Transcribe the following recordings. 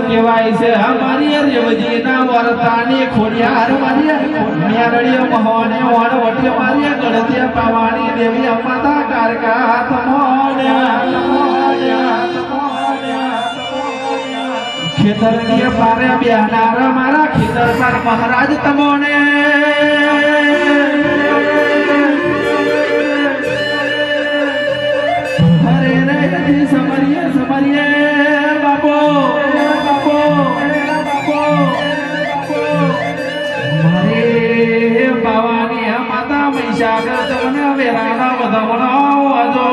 કેવાય છે અમારી રેવજીના વર્તાની ખોડિયાર મારી મેરડીઓ મહોને ઓણ વટી મારી ગણતી પાવાની દેવી માતા કારકા તમોને ખેતરની પારે બેહનાર મારા ખેતર પર મહારાજ તમોને હરે રે સમરીએ સમરીએ બાપો બાપો બાપો મારે પાવાની માતા મહિષાગર તમને વેરાના વધાવણો આજો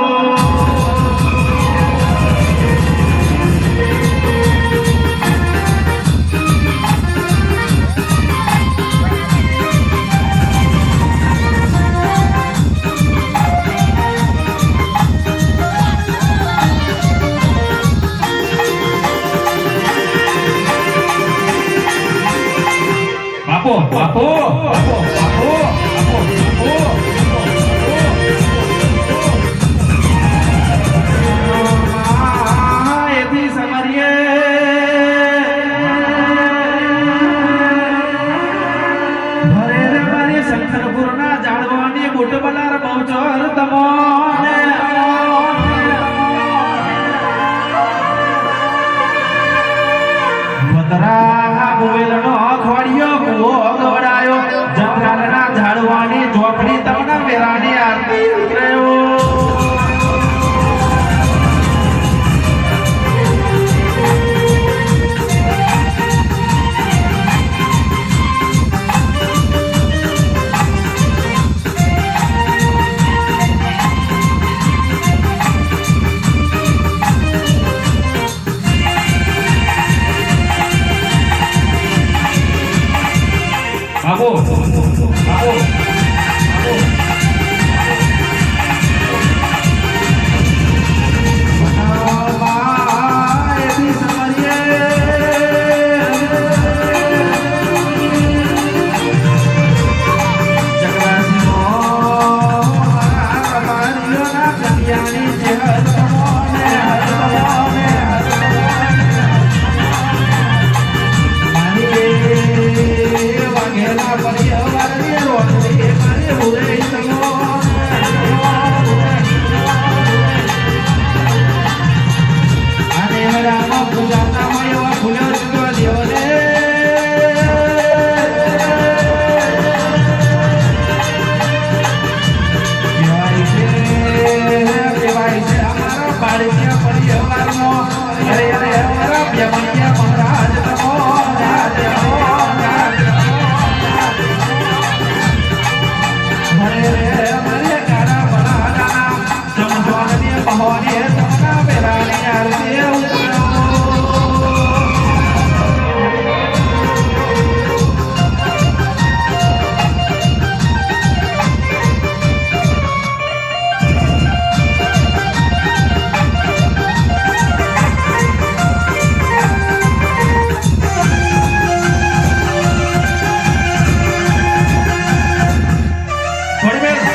Bapo, bapo, bapo, bapo, bapo, એથી સમરીએ ભરે રે મારી શંકરપુરના ઝાડવાની બુટ બલાર બહુચર તમોને ભદ્રા ગોવેલનો ખોડિયો કુવો ગવડાયો જંગલના ઝાડવાની ઝોપડી તમને વેરાની આરતી ઉતર્યો Bapo, bapo, Hãy subscribe cho kênh Ghiền Mì Gõ để không bỏ lỡ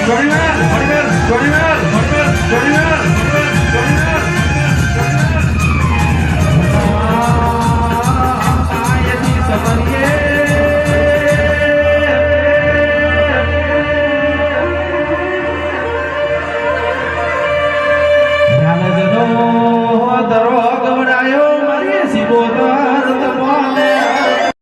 જોડીવાર, જોડીવાર, જોડીવાર, જોડીવાર, જોડીવાર.